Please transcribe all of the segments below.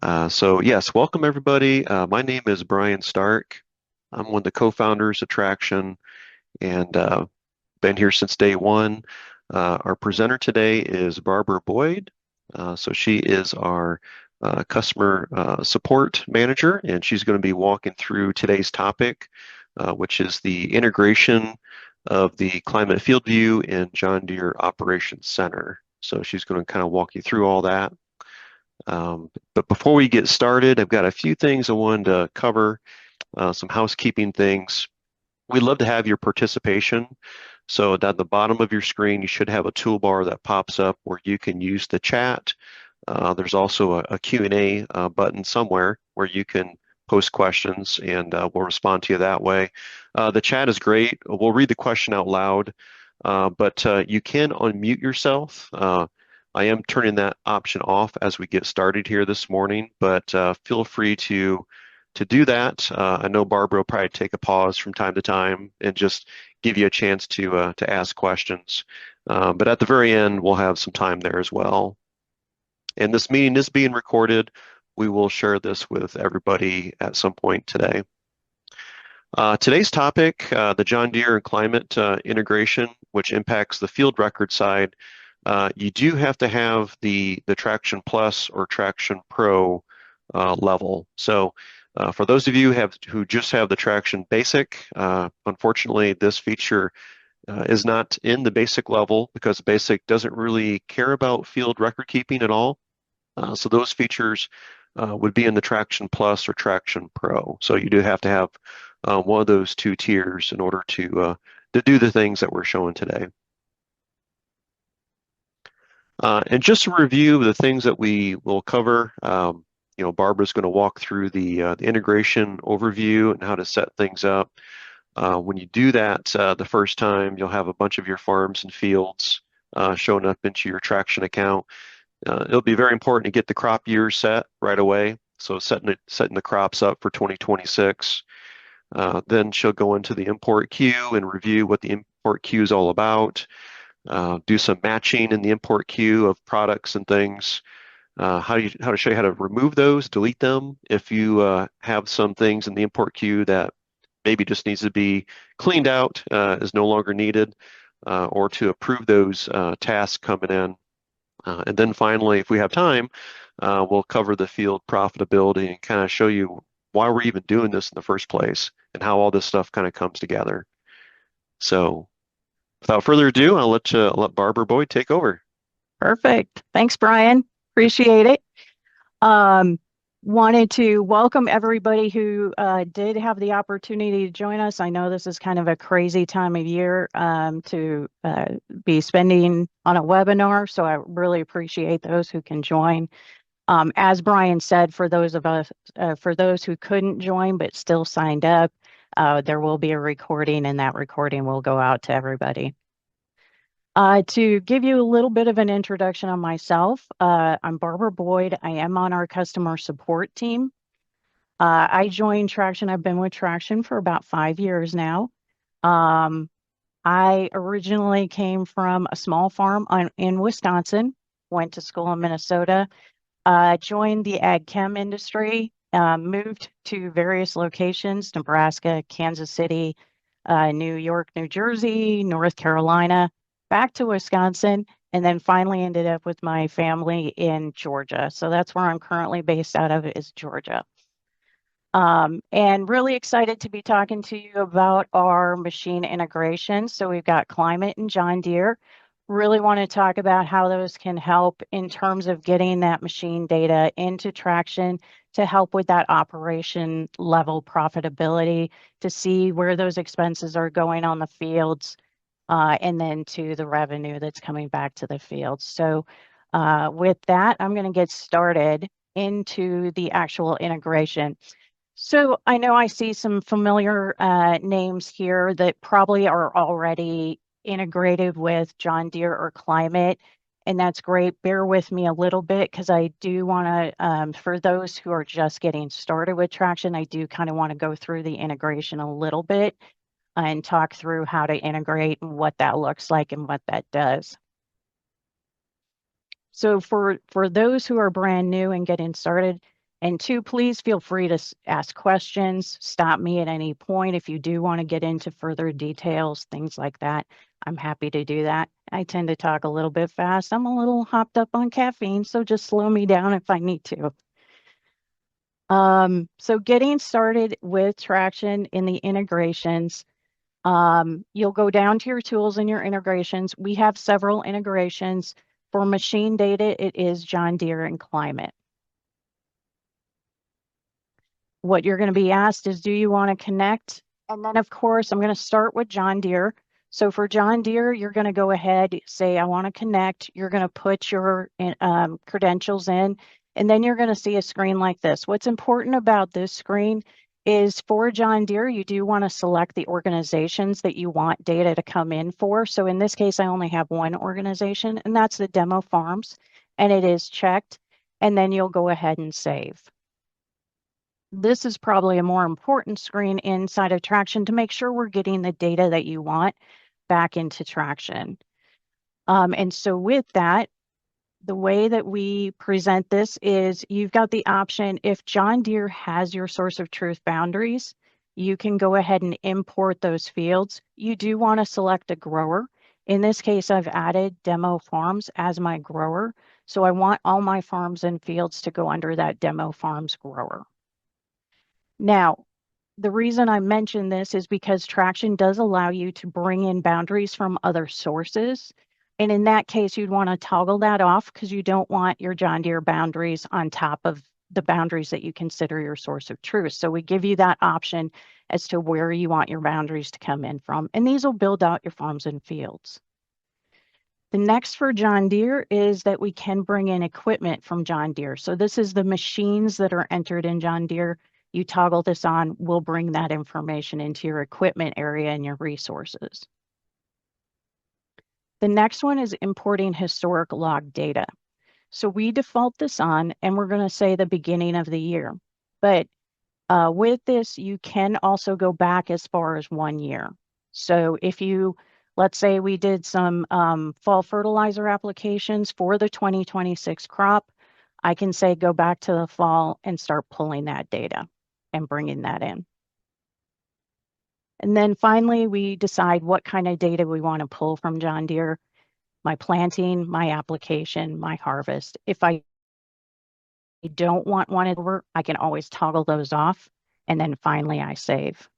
So yes, welcome everybody. My name is Brian Stark. I'm one of the co-founders of Traction and been here since day one. Our presenter today is Barbara Boyd. So she is our customer support manager, and she's going to be walking through today's topic, which is the integration of the Climate FieldView in John Deere Operations Center. So she's going to kind of walk you through all that. But before we get started, I've got a few things I wanted to cover, some housekeeping things. We'd love to have your participation. So down the bottom of your screen, you should have a toolbar that pops up where you can use the chat. There's also a Q&A button somewhere where you can post questions and we'll respond to you that way. The chat is great. We'll read the question out loud, but you can unmute yourself. I am turning that option off as we get started here this morning, but feel free to do that. I know Barbara will probably take a pause from time to time and just give you a chance to ask questions. But at the very end, we'll have some time there as well. And this meeting is being recorded. We will share this with everybody at some point today. Today's topic, the John Deere and climate integration, which impacts the field record side. You do have to have the Traction Plus or Traction Pro level. So for those of you who just have the Traction Basic, unfortunately, this feature is not in the basic level because basic doesn't really care about field record keeping at all. So those features would be in the Traction Plus or Traction Pro. So you do have to have one of those two tiers in order to do the things that we're showing today. And just to review the things that we will cover, Barbara's going to walk through the integration overview and how to set things up. When you do that the first time, you'll have a bunch of your farms and fields showing up into your Traction account. It'll be very important to get the crop year set right away. So setting the crops up for 2026. Then she'll go into the import queue and review what the import queue is all about. Do some matching in the import queue of products and things. How to show you how to remove those, delete them if you have some things in the import queue that maybe just needs to be cleaned out, is no longer needed, or to approve those tasks coming in. And then finally, if we have time, we'll cover the field profitability and kind of show you why we're even doing this in the first place and how all this stuff kind of comes together. So without further ado, I'll let Barbara Boyd take over. Perfect. Thanks, Brian. Appreciate it. Wanted to welcome everybody who did have the opportunity to join us. I know this is kind of a crazy time of year to be spending on a webinar, so I really appreciate those who can join. As Brian said, for those who couldn't join but still signed up, there will be a recording, and that recording will go out to everybody. To give you a little bit of an introduction on myself, I'm Barbara Boyd. I am on our customer support team. I joined Traction. I've been with Traction for about 5 years now. I originally came from a small farm in Wisconsin, went to school in Minnesota, joined the ag chem industry, moved to various locations, Nebraska, Kansas City, New York, New Jersey, North Carolina, back to Wisconsin, and then finally ended up with my family in Georgia. So that's where I'm currently based out of, is Georgia. And really excited to be talking to you about our machine integration. So we've got Climate and John Deere. Really want to talk about how those can help in terms of getting that machine data into Traction to help with that operation level profitability, to see where those expenses are going on the fields, and then to the revenue that's coming back to the field. So with that, I'm going to get started into the actual integration. So I know I see some familiar names here that probably are already integrated with John Deere or Climate, and that's great. Bear with me a little bit because I do want to, for those who are just getting started with Traction, I do kind of want to go through the integration a little bit and talk through how to integrate and what that looks like and what that does. So for those who are brand new and getting started, And two, please feel free to ask questions, stop me at any point if you do want to get into further details, things like that. I'm happy to do that. I tend to talk a little bit fast. I'm a little hopped up on caffeine, so just slow me down if I need to. So getting started with traction in the integrations, you'll go down to your tools and your integrations. We have several integrations. For machine data, it is John Deere and Climate. What you're going to be asked is, do you want to connect? And then, of course, I'm going to start with John Deere. So for John Deere, you're going to go ahead, say, I want to connect. You're going to put your credentials in, and then you're going to see a screen like this. What's important about this screen is for John Deere, you do want to select the organizations that you want data to come in for. So in this case, I only have one organization, and that's the demo farms, and it is checked. And then you'll go ahead and save. This is probably a more important screen inside of Traction to make sure we're getting the data that you want back into Traction. And so with that, the way that we present this is you've got the option, if John Deere has your source of truth boundaries, you can go ahead and import those fields. You do want to select a grower. In this case, I've added demo farms as my grower. So I want all my farms and fields to go under that demo farms grower. Now, the reason I mention this is because Traction does allow you to bring in boundaries from other sources. And in that case, you'd want to toggle that off because you don't want your John Deere boundaries on top of the boundaries that you consider your source of truth. So we give you that option as to where you want your boundaries to come in from. And these will build out your farms and fields. The next for John Deere is that we can bring in equipment from John Deere. So this is the machines that are entered in John Deere. You toggle this on, we'll bring that information into your equipment area and your resources. The next one is importing historic log data. So we default this on, and we're going to say the beginning of the year. But with this, you can also go back as far as 1 year. So if you, let's say we did some fall fertilizer applications for the 2026 crop, I can say go back to the fall and start pulling that data and bringing that in. And then finally, we decide what kind of data we want to pull from John Deere, my planting, my application, my harvest. If I don't want one over, I can always toggle those off. And then finally, I save.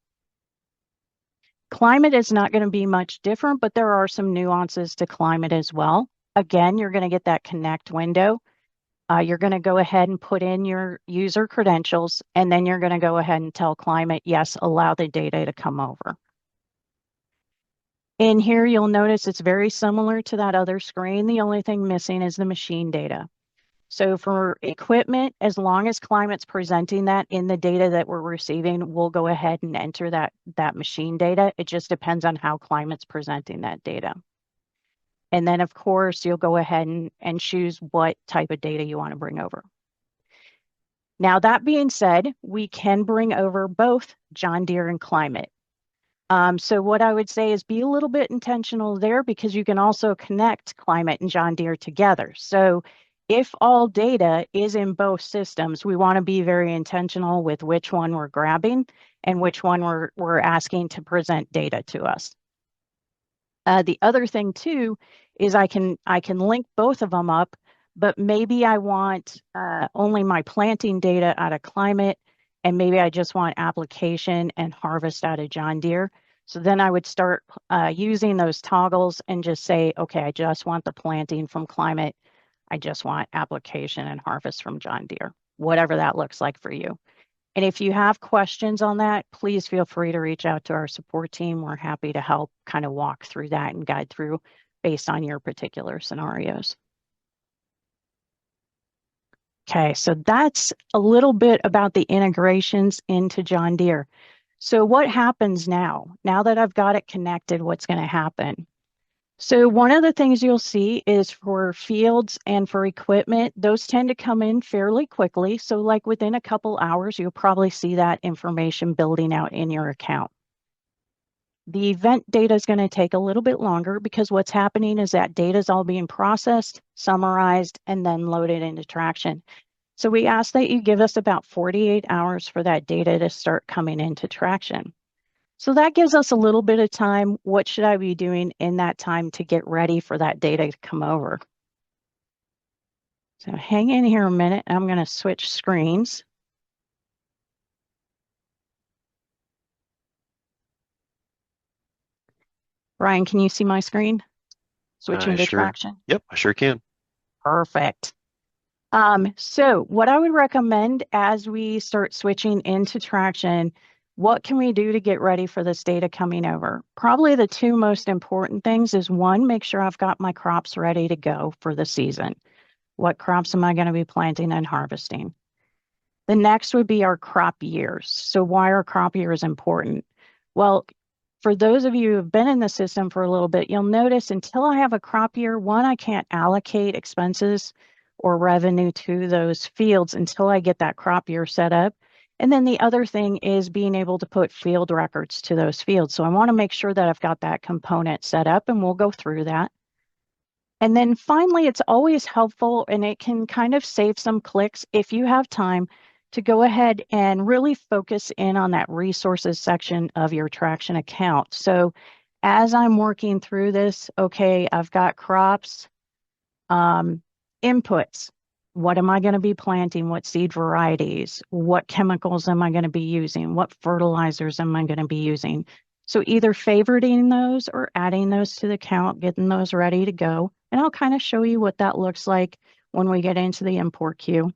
Climate is not going to be much different, but there are some nuances to climate as well. Again, you're going to get that connect window. You're going to go ahead and put in your user credentials, and then you're going to go ahead and tell Climate, yes, allow the data to come over. In here, you'll notice it's very similar to that other screen. The only thing missing is the machine data. So for equipment, as long as Climate's presenting that in the data that we're receiving, we'll go ahead and enter that machine data. It just depends on how Climate's presenting that data. And then, of course, you'll go ahead and choose what type of data you want to bring over. Now, that being said, we can bring over both John Deere and Climate. So what I would say is be a little bit intentional there, because you can also connect Climate and John Deere together. So if all data is in both systems, we want to be very intentional with which one we're grabbing and which one we're asking to present data to us. The other thing too is I can link both of them up, but maybe I want only my planting data out of Climate, and maybe I just want application and harvest out of John Deere. So then I would start using those toggles and just say, okay, I just want the planting from Climate. I just want application and harvest from John Deere, whatever that looks like for you. And if you have questions on that, please feel free to reach out to our support team. We're happy to help kind of walk through that and guide through based on your particular scenarios. Okay, so that's a little bit about the integrations into John Deere. So what happens now? Now that I've got it connected, what's going to happen? So one of the things you'll see is for fields and for equipment, those tend to come in fairly quickly. So like within a couple hours, you'll probably see that information building out in your account. The event data is going to take a little bit longer, because what's happening is that data is all being processed, summarized, and then loaded into Traction. So we ask that you give us about 48 hours for that data to start coming into traction. So that gives us a little bit of time. What should I be doing in that time to get ready for that data to come over? So hang in here a minute. I'm going to switch screens. Brian, can you see my screen? I Switching to sure, traction. yep, I sure can. Perfect. So what I would recommend as we start switching into traction, what can we do to get ready for this data coming over? Probably the two most important things is one, make sure I've got my crops ready to go for the season. What crops am I going to be planting and harvesting? The next would be our crop years. So why are crop years important? Well, for those of you who have been in the system for a little bit, you'll notice until I have a crop year, one, I can't allocate expenses or revenue to those fields until I get that crop year set up. And then the other thing is being able to put field records to those fields. So I want to make sure that I've got that component set up, and we'll go through that. And then finally, it's always helpful and it can kind of save some clicks if you have time to go ahead and really focus in on that resources section of your Traction account. So as I'm working through this, okay, I've got crops, inputs. What am I going to be planting? What seed varieties? What chemicals am I going to be using? What fertilizers am I going to be using? So either favoriting those or adding those to the count, getting those ready to go. And I'll kind of show you what that looks like when we get into the import queue.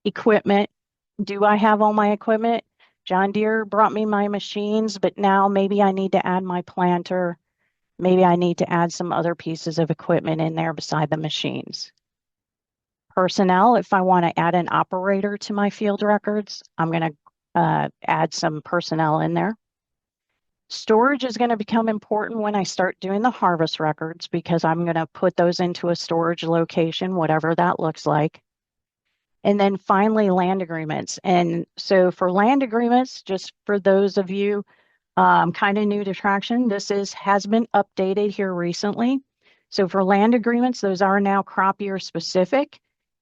Equipment. Do I have all my equipment? John Deere brought me my machines, but now maybe I need to add my planter. Maybe I need to add some other pieces of equipment in there beside the machines. Personnel, if I want to add an operator to my field records, I'm going to add some personnel in there. Storage is going to become important when I start doing the harvest records because I'm going to put those into a storage location, whatever that looks like. And then finally, land agreements. And so for land agreements, just for those of you kind of new to Traction, has been updated here recently. So for land agreements, those are now crop year specific.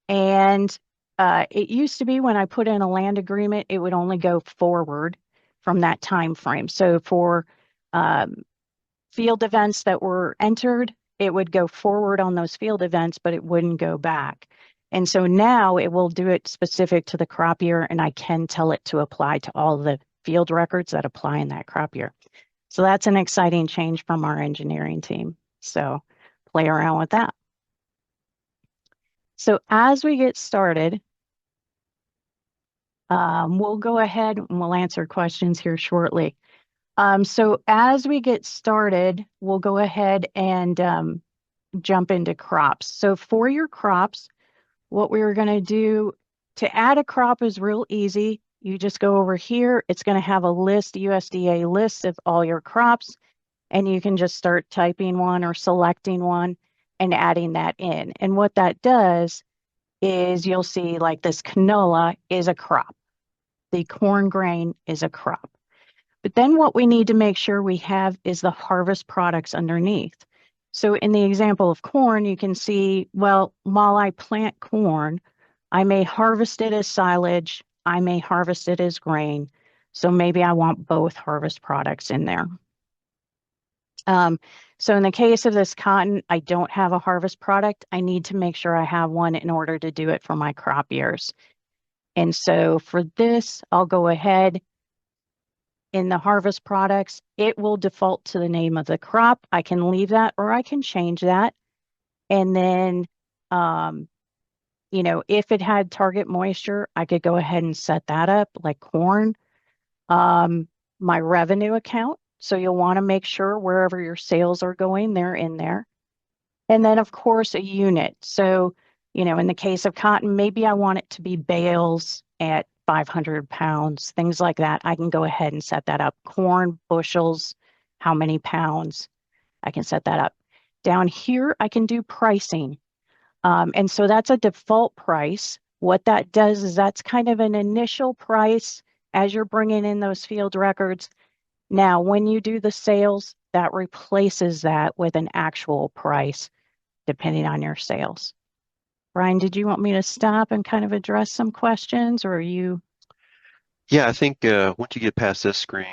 And it used to be when I put in a land agreement, it would only go forward from that time frame. So for field events that were entered, it would go forward on those field events, but it wouldn't go back. And so now it will do it specific to the crop year, and I can tell it to apply to all the field records that apply in that crop year. So that's an exciting change from our engineering team. So play around with that. So as we get started, we'll go ahead and we'll answer questions here shortly. So as we get started, we'll go ahead and jump into crops. So for your crops, what we're going to do to add a crop is real easy. You just go over here. It's going to have a list, USDA list of all your crops, and you can just start typing one or selecting one and adding that in. And what that does is you'll see like this canola is a crop. The corn grain is a crop. But then what we need to make sure we have is the harvest products underneath. So in the example of corn, you can see, well, while I plant corn, I may harvest it as silage, I may harvest it as grain. So maybe I want both harvest products in there. So in the case of this cotton, I don't have a harvest product. I need to make sure I have one in order to do it for my crop years. And so for this, I'll go ahead in the harvest products, it will default to the name of the crop. I can leave that or I can change that. And then, if it had target moisture, I could go ahead and set that up like corn. My revenue account. So you'll want to make sure wherever your sales are going, they're in there. And then of course a unit. So, in the case of cotton, maybe I want it to be bales at 500 pounds, things like that. I can go ahead and set that up. Corn, bushels, how many pounds, I can set that up. Down here, I can do pricing. And so that's a default price. What that does is that's kind of an initial price as you're bringing in those field records. Now, when you do the sales, that replaces that with an actual price depending on your sales. Brian, did you want me to stop and kind of address some questions, or are you? Yeah, I think once you get past this screen,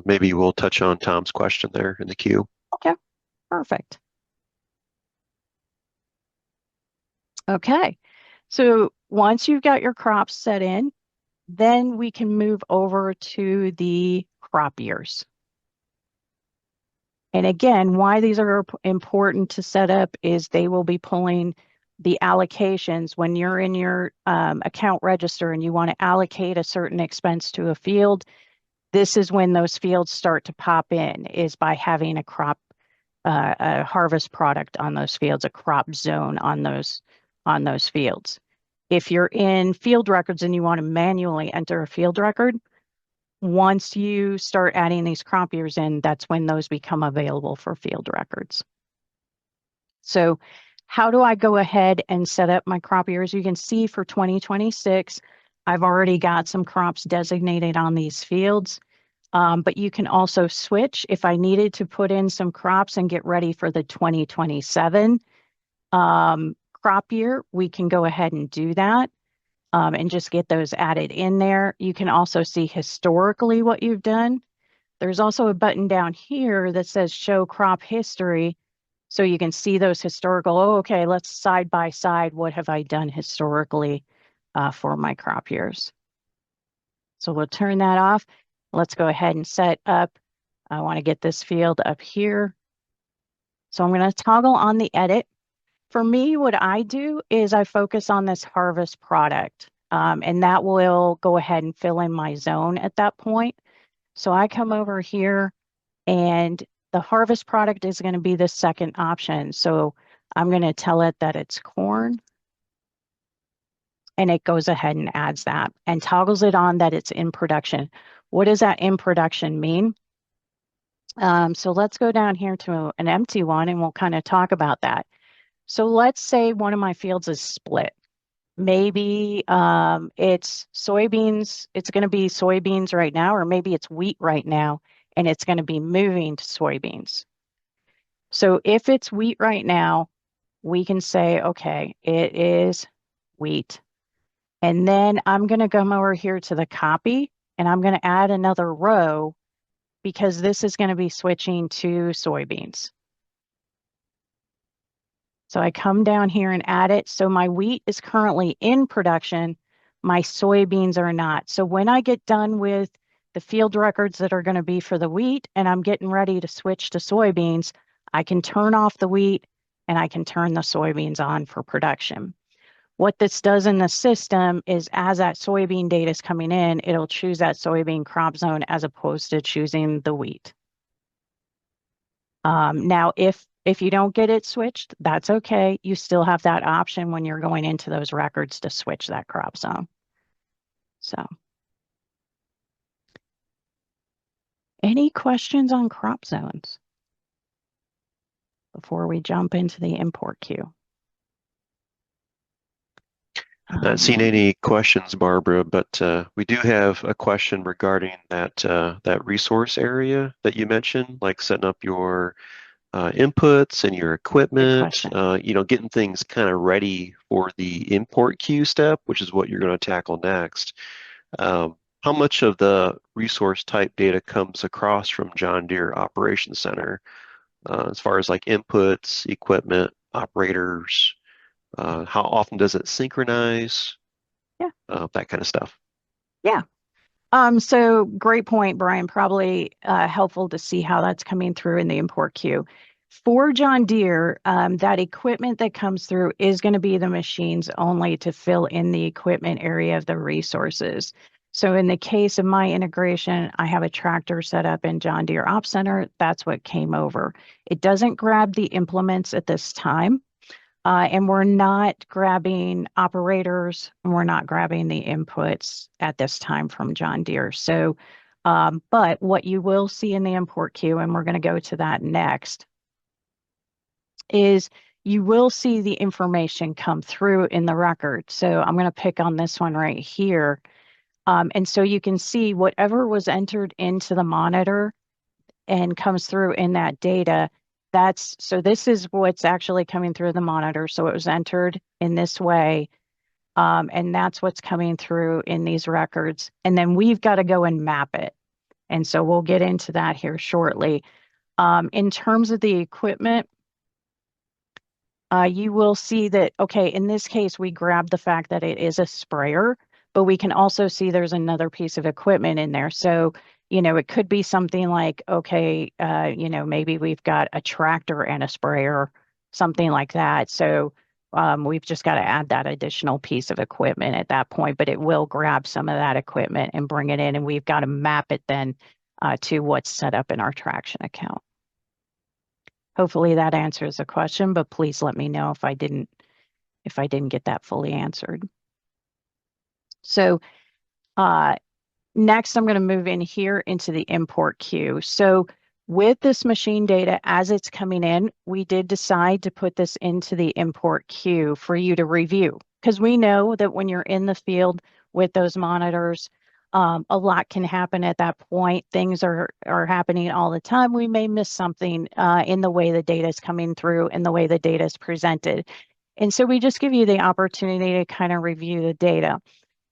maybe we'll touch on Tom's question there in the queue. Okay, perfect. Okay, so once you've got your crops set in, then we can move over to the crop years. And again, why these are important to set up is they will be pulling the allocations when you're in your account register and you want to allocate a certain expense to a field. This is when those fields start to pop in, is by having a harvest product on those fields, a crop zone on those fields. If you're in field records and you want to manually enter a field record, once you start adding these crop years in, that's when those become available for field records. So how do I go ahead and set up my crop years? You can see for 2026, I've already got some crops designated on these fields. But you can also switch if I needed to put in some crops and get ready for the 2027 crop year, we can go ahead and do that and just get those added in there. You can also see historically what you've done. There's also a button down here that says show crop history. So you can see those historical, oh, okay, let's side by side, what have I done historically for my crop years? So we'll turn that off. Let's go ahead and set up. I want to get this field up here. So I'm going to toggle on the edit. For me, what I do is I focus on this harvest product, and that will go ahead and fill in my zone at that point. So I come over here, and the harvest product is going to be the second option. So I'm going to tell it that it's corn, and it goes ahead and adds that and toggles it on that it's in production. What does that in production mean? So let's go down here to an empty one and we'll kind of talk about that. So let's say one of my fields is split. Maybe it's soybeans, it's going to be soybeans right now, or maybe it's wheat right now, and it's going to be moving to soybeans. So if it's wheat right now, we can say, okay, it is wheat. And then I'm going to come over here to the copy, and I'm going to add another row because this is going to be switching to soybeans. So I come down here and add it. So my wheat is currently in production. My soybeans are not. So when I get done with the field records that are going to be for the wheat and I'm getting ready to switch to soybeans, I can turn off the wheat and I can turn the soybeans on for production. What this does in the system is as that soybean data is coming in, it'll choose that soybean crop zone as opposed to choosing the wheat. Now, if you don't get it switched, that's okay. You still have that option when you're going into those records to switch that crop zone. So, any questions on crop zones before we jump into the import queue? I've not seen any questions, Barbara, but we do have a question regarding that resource area that you mentioned, like setting up your inputs and your equipment, getting things kind of ready for the import queue step, which is what you're going to tackle next. How much of the resource type data comes across from John Deere Operations Center as far as like inputs, equipment, operators? How often does it synchronize? Yeah. That kind of stuff. Yeah. So great point, Brian. Probably helpful to see how that's coming through in the import queue. For John Deere, that equipment that comes through is going to be the machines only to fill in the equipment area of the resources. So in the case of my integration, I have a tractor set up in John Deere Op Center. That's what came over. It doesn't grab the implements at this time. And we're not grabbing operators, and we're not grabbing the inputs at this time from John Deere. So, but what you will see in the import queue, and we're going to go to that next, is you will see the information come through in the record. So I'm going to pick on this one right here. And so you can see whatever was entered into the monitor and comes through in that data, so this is what's actually coming through the monitor. So it was entered in this way. And that's what's coming through in these records. And then we've got to go and map it. And so we'll get into that here shortly. In terms of the equipment, you will see that, okay, in this case, we grabbed the fact that it is a sprayer, but we can also see there's another piece of equipment in there. So, it could be something like, okay, maybe we've got a tractor and a sprayer, something like that. So we've just got to add that additional piece of equipment at that point, but it will grab some of that equipment and bring it in, and we've got to map it then to what's set up in our traction account. Hopefully that answers the question, but please let me know if I didn't get that fully answered. So next I'm going to move in here into the import queue. So with this machine data as it's coming in, we did decide to put this into the import queue for you to review, because we know that when you're in the field with those monitors, a lot can happen at that point. Things are happening all the time. We may miss something in the way the data is coming through and the way the data is presented. And so we just give you the opportunity to kind of review the data.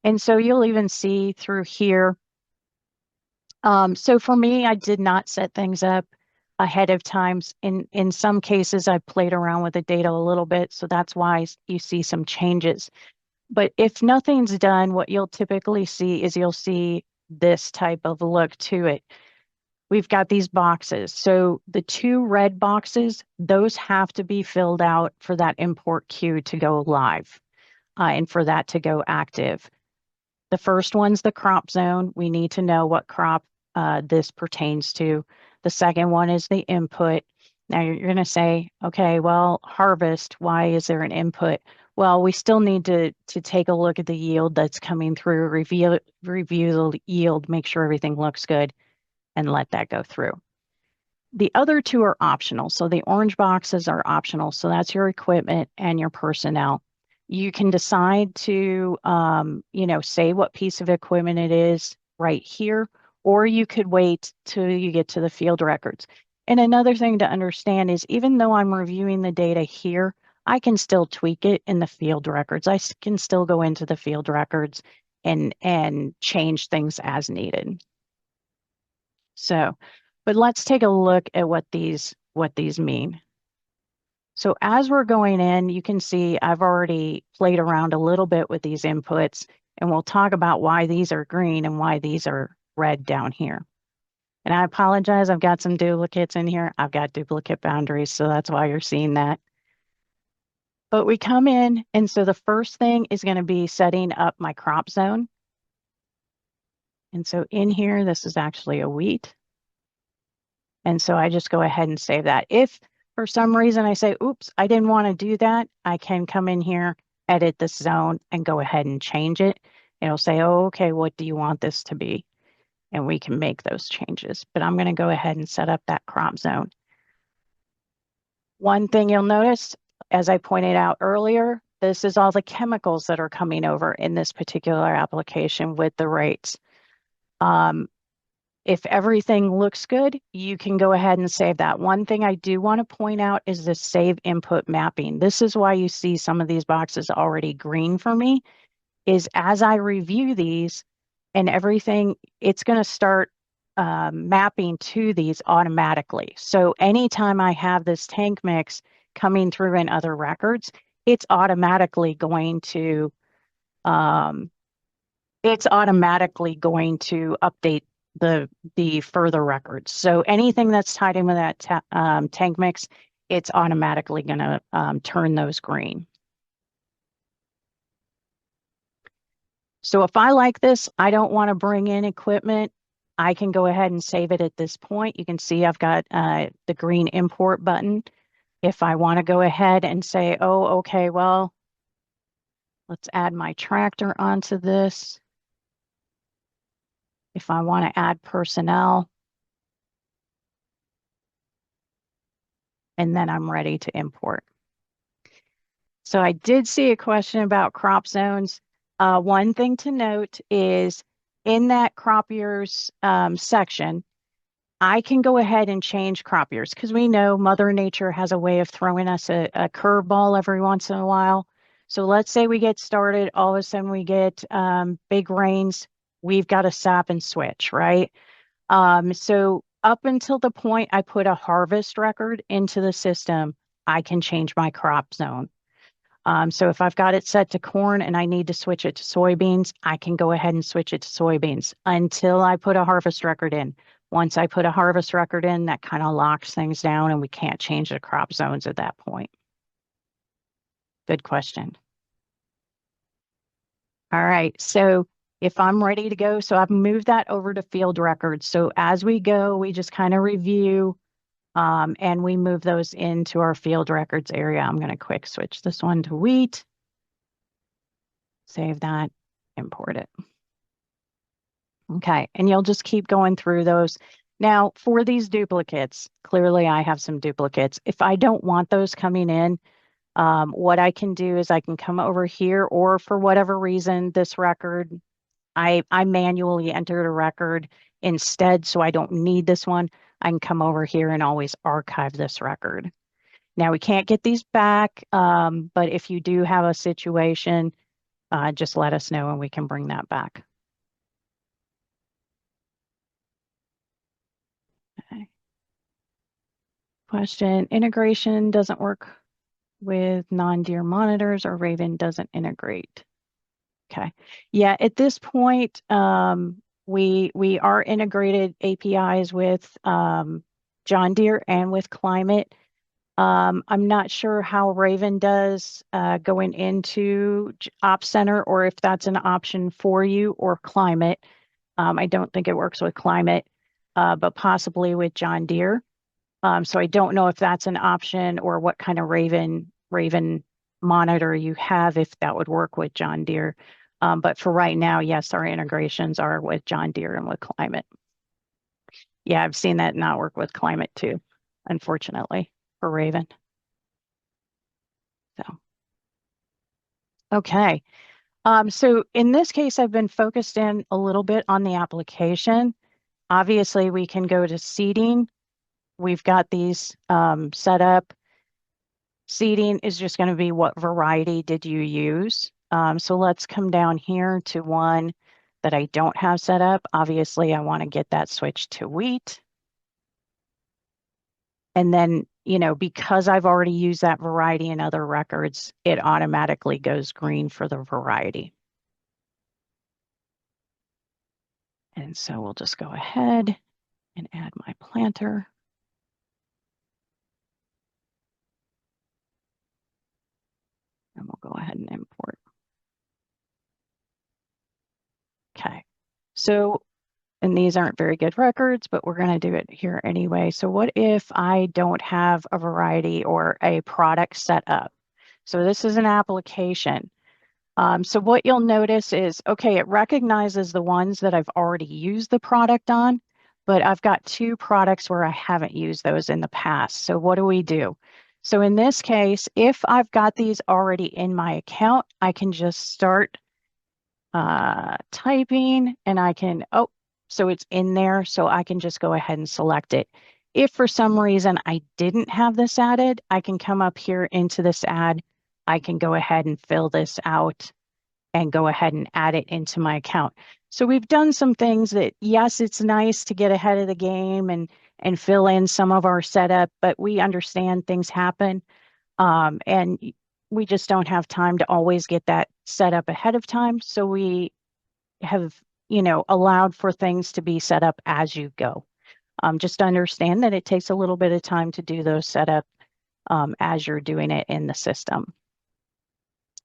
And so you'll even see through here. So for me, I did not set things up ahead of time. In some cases, I played around with the data a little bit, so that's why you see some changes. But if nothing's done, what you'll typically see is you'll see this type of look to it. We've got these boxes. So the two red boxes, those have to be filled out for that import queue to go live and for that to go active. The first one's the crop zone. We need to know what crop this pertains to. The second one is the input. Now you're going to say, okay, well, harvest, why is there an input? Well, we still need to take a look at the yield that's coming through, review the yield, make sure everything looks good, and let that go through. The other two are optional. So the orange boxes are optional. So that's your equipment and your personnel. You can decide to, say what piece of equipment it is right here, or you could wait till you get to the field records. And another thing to understand is even though I'm reviewing the data here, I can still tweak it in the field records. I can still go into the field records and change things as needed. So, but let's take a look at what these mean. So as we're going in, you can see I've already played around a little bit with these inputs, and we'll talk about why these are green and why these are red down here. And I apologize, I've got some duplicates in here. I've got duplicate boundaries, so that's why you're seeing that. But we come in, and so the first thing is going to be setting up my crop zone. And so in here, this is actually a wheat. And so I just go ahead and save that. If for some reason I say, oops, I didn't want to do that, I can come in here, edit this zone, and go ahead and change it. It'll say, oh, okay, what do you want this to be? And we can make those changes. But I'm going to go ahead and set up that crop zone. One thing you'll notice, as I pointed out earlier, this is all the chemicals that are coming over in this particular application with the rates. If everything looks good, you can go ahead and save that. One thing I do want to point out is the save input mapping. This is why you see some of these boxes already green for me, is as I review these and everything, it's going to start mapping to these automatically. So anytime I have this tank mix coming through in other records, it's automatically going to update the further records. So anything that's tied in with that tank mix, it's automatically going to turn those green. So if I like this, I don't want to bring in equipment, I can go ahead and save it at this point. You can see I've got the green import button. If I want to go ahead and say, oh, okay, well, let's add my tractor onto this. If I want to add personnel, and then I'm ready to import. So I did see a question about crop zones. One thing to note is in that crop years section, I can go ahead and change crop years because we know Mother Nature has a way of throwing us a curveball every once in a while. So let's say we get started, all of a sudden we get big rains, we've got to stop and switch, right? So up until the point I put a harvest record into the system, I can change my crop zone. So if I've got it set to corn and I need to switch it to soybeans, I can go ahead and switch it to soybeans until I put a harvest record in. Once I put a harvest record in, that kind of locks things down and we can't change the crop zones at that point. Good question. All right, so if I'm ready to go, so I've moved that over to field records. So as we go, we just kind of review and we move those into our field records area. I'm going to quick switch this one to wheat, save that, import it. Okay, and you'll just keep going through those. Now, for these duplicates, clearly I have some duplicates. If I don't want those coming in, what I can do is I can come over here, or for whatever reason, this record, I manually entered a record instead, so I don't need this one. I can come over here and always archive this record. Now, we can't get these back, but if you do have a situation, just let us know and we can bring that back. Okay. Question, integration doesn't work with non-Deere monitors or Raven doesn't integrate. Okay. Yeah, at this point, we are integrated APIs with John Deere and with Climate. I'm not sure how Raven does going into Ops Center or if that's an option for you or Climate. I don't think it works with Climate, but possibly with John Deere. So I don't know if that's an option or what kind of Raven monitor you have, if that would work with John Deere. But for right now, yes, our integrations are with John Deere and with Climate. Yeah, I've seen that not work with Climate too, unfortunately, for Raven. So, okay. So in this case, I've been focused in a little bit on the application. Obviously, we can go to seeding. We've got these set up. Seeding is just going to be what variety did you use. So let's come down here to one that I don't have set up. Obviously, I want to get that switched to wheat. And then, because I've already used that variety in other records, it automatically goes green for the variety. And so we'll just go ahead and add my planter. And we'll go ahead and import. Okay. So, and these aren't very good records, but we're going to do it here anyway. So what if I don't have a variety or a product set up? So this is an application. So what you'll notice is, okay, it recognizes the ones that I've already used the product on, but I've got two products where I haven't used those in the past. So what do we do? So in this case, if I've got these already in my account, I can just start typing and I can, so it's in there. So I can just go ahead and select it. If for some reason I didn't have this added, I can come up here into this ad. I can go ahead and fill this out and go ahead and add it into my account. So we've done some things that, yes, it's nice to get ahead of the game and fill in some of our setup, but we understand things happen. And we just don't have time to always get that set up ahead of time. So we have, allowed for things to be set up as you go. Just understand that it takes a little bit of time to do those setup as you're doing it in the system.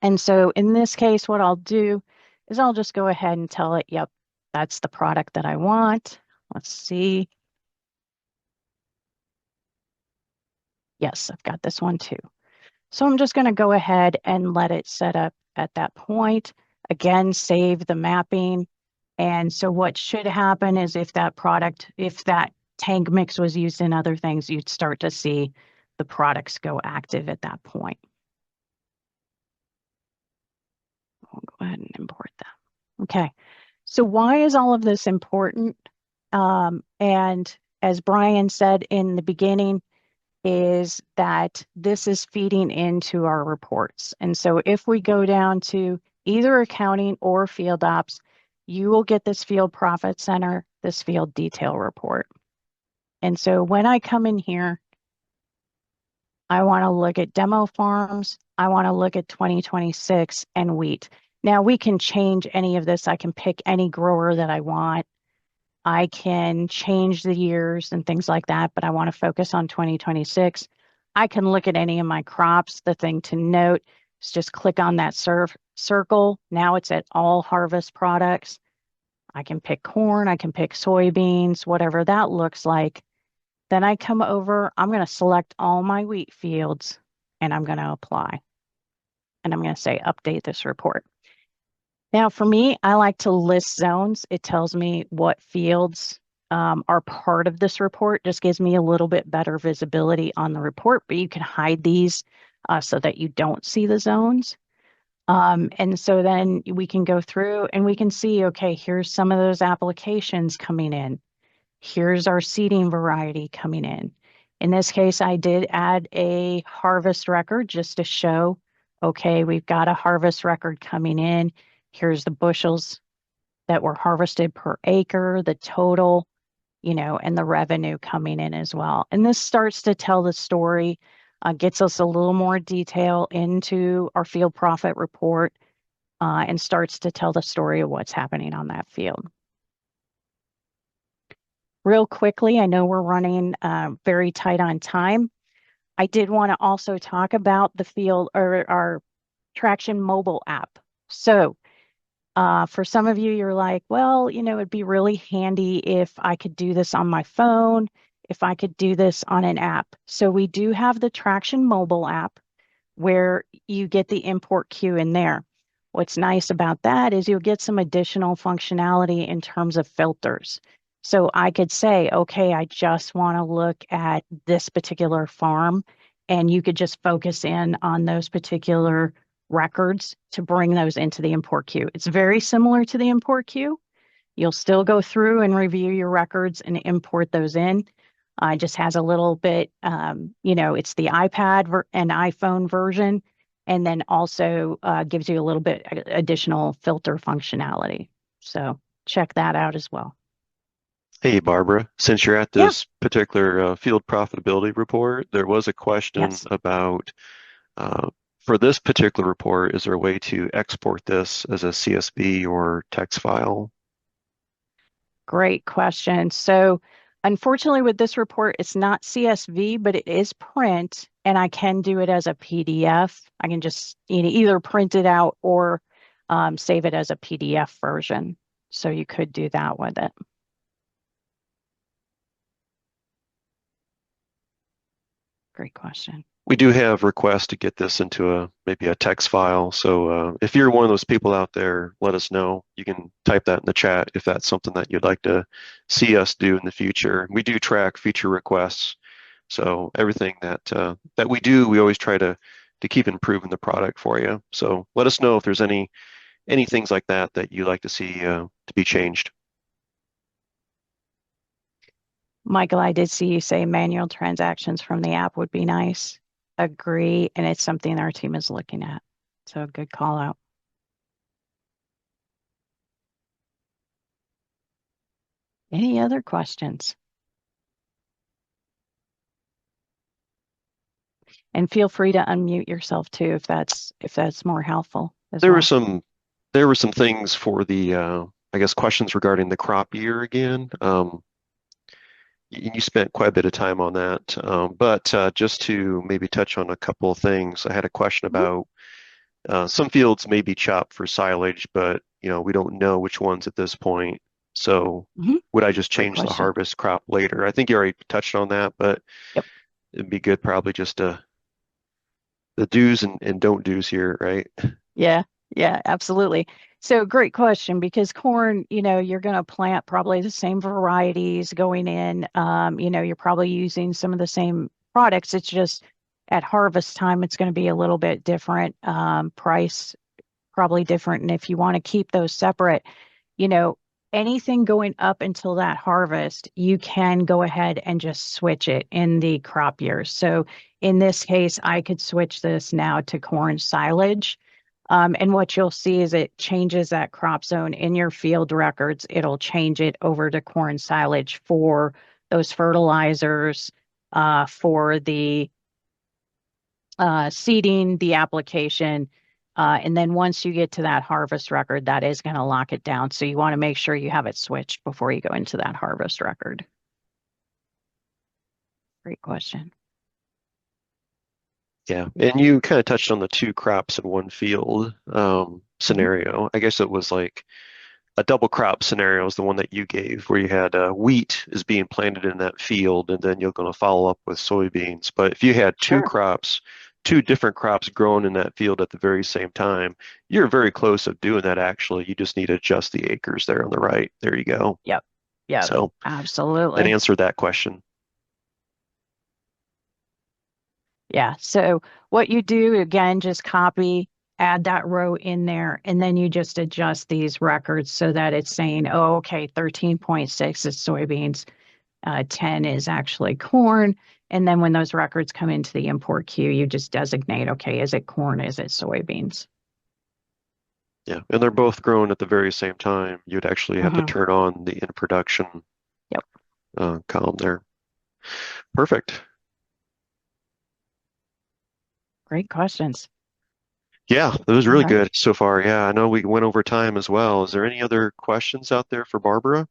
And so in this case, what I'll do is I'll just go ahead and tell it, yep, that's the product that I want. Let's see. Yes, I've got this one too. So I'm just going to go ahead and let it set up at that point. Again, save the mapping. And so what should happen is if that tank mix was used in other things, you'd start to see the products go active at that point. We'll go ahead and import that. Okay, so why is all of this important? And as Brian said in the beginning, is that this is feeding into our reports. And so if we go down to either accounting or field ops, you will get this field profit center, this field detail report. And so when I come in here, I want to look at demo farms. I want to look at 2026 and wheat. Now we can change any of this. I can pick any grower that I want. I can change the years and things like that, but I want to focus on 2026. I can look at any of my crops. The thing to note is just click on that circle. Now it's at all harvest products. I can pick corn, I can pick soybeans, whatever that looks like. Then I come over, I'm going to select all my wheat fields and I'm going to apply. And I'm going to say update this report. Now, for me, I like to list zones. It tells me what fields are part of this report. Just gives me a little bit better visibility on the report, but you can hide these so that you don't see the zones. And so then we can go through and we can see, okay, here's some of those applications coming in. Here's our seeding variety coming in. In this case, I did add a harvest record just to show, okay, we've got a harvest record coming in. Here's the bushels that were harvested per acre, the total, and the revenue coming in as well. And this starts to tell the story, gets us a little more detail into our field profit report, and starts to tell the story of what's happening on that field. Real quickly, I know we're running very tight on time. I did want to also talk about the field or our Traction mobile app. So for some of you, you're like, well, it'd be really handy if I could do this on my phone, if I could do this on an app. So we do have the Traction mobile app where you get the import queue in there. What's nice about that is you'll get some additional functionality in terms of filters. So I could say, okay, I just want to look at this particular farm, and you could just focus in on those particular records to bring those into the import queue. It's very similar to the import queue. You'll still go through and review your records and import those in. It just has a little bit, it's the iPad and iPhone version, and then also gives you a little bit additional filter functionality. So check that out as well. Hey, Barbara, since you're at Yeah. this particular field profitability report, there was a question Yes. about for this particular report, is there a way to export this as a CSV or text file? Great question. So unfortunately with this report, it's not CSV, but it is print, and I can do it as a PDF. I can just either print it out or save it as a PDF version. So you could do that with it. Great question. We do have requests to get this into maybe a text file. So if you're one of those people out there, let us know. You can type that in the chat if that's something that you'd like to see us do in the future. We do track feature requests. So everything that we do, we always try to keep improving the product for you. So let us know if there's any things like that you'd like to see to be changed. Michael, I did see you say manual transactions from the app would be nice. Agree, and it's something our team is looking at. So good call out. Any other questions? And feel free to unmute yourself too if that's more helpful as There well. were some things for the I guess questions regarding the crop year again. You spent quite a bit of time on that, but just to maybe touch on a couple of things, I had a question about some fields may be chopped for silage, but we don't know which ones at this point. So would I just change the harvest crop later? I think you already touched on that, but Yep. it'd be good probably just the do's and don't do's here, right? Yeah, absolutely. So great question, because corn, you're going to plant probably the same varieties going in. You're probably using some of the same products. It's just at harvest time, it's going to be a little bit different, price probably different. And if you want to keep those separate, anything going up until that harvest, you can go ahead and just switch it in the crop years. So in this case, I could switch this now to corn silage. And what you'll see is it changes that crop zone in your field records. It'll change it over to corn silage for those fertilizers, for the seeding, the application. And then once you get to that harvest record, that is going to lock it down. So you want to make sure you have it switched before you go into that harvest record. Great question. Yeah, and you kind of touched on the two crops in one field Mhm. scenario. I guess it was like a double crop scenario is the one that you gave, where you had wheat is being planted in that field, and then you're going to follow up with soybeans. But if you had two Sure. crops, two different crops grown in that field at the very same time, you're very close of doing that actually. You just need to adjust the acres there on the right. There you go. Yep. Yep. So that Absolutely. answered that question. Yeah. So what you do again, just copy, add that row in there, and then you just adjust these records so that it's saying, oh, okay, 13.6 is soybeans, 10 is actually corn. And then when those records come into the import queue, you just designate, okay, is it corn? Is it soybeans? Yeah, and they're both grown at the very same time. You'd actually have to Hmm. turn on the in production Yep. column there. Perfect. Great questions. Yeah, it was All really right. good so far. Yeah, I know we went over time as well. Is there any other questions out there for Barbara?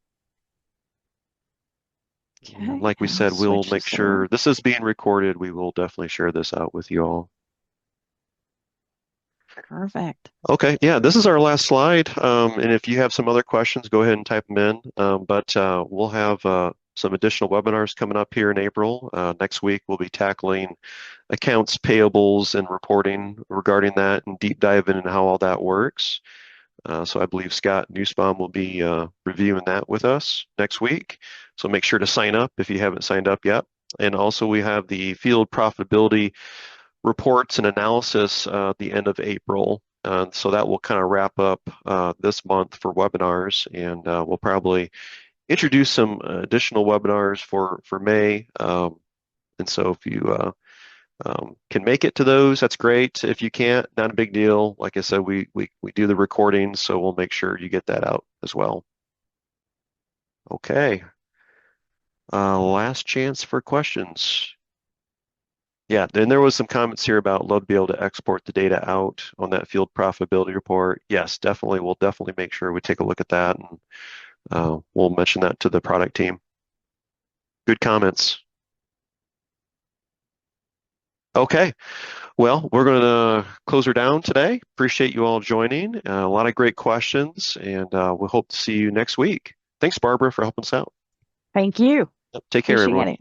And Okay. like we I'll said, we'll switch make this over. sure this is being recorded. We will definitely share this out with you all. Perfect. Okay, yeah, this is our last slide. And if you have some other questions, go ahead and type them in. But we'll have some additional webinars coming up here in April. Next week, we'll be tackling accounts payables and reporting regarding that and deep diving into how all that works. So I believe Scott Newsbaum will be reviewing that with us next week. So make sure to sign up if you haven't signed up yet. And also we have the field profitability reports and analysis at the end of April. So that will kind of wrap up this month for webinars, and we'll probably introduce some additional webinars for May. And so if you can make it to those, that's great. If you can't, not a big deal. Like I said, we do the recordings, so we'll make sure you get that out as well. Okay. Last chance for questions. Yeah, then there was some comments here about love to be able to export the data out on that field profitability report. Yes, definitely. We'll definitely make sure we take a look at that, and we'll mention that to the product team. Good comments. Okay. Well, we're going to close her down today. Appreciate you all joining. A lot of great questions, and we'll hope to see you next week. Thanks, Barbara, for helping us out. Thank you. Take care, Appreciate everyone. it.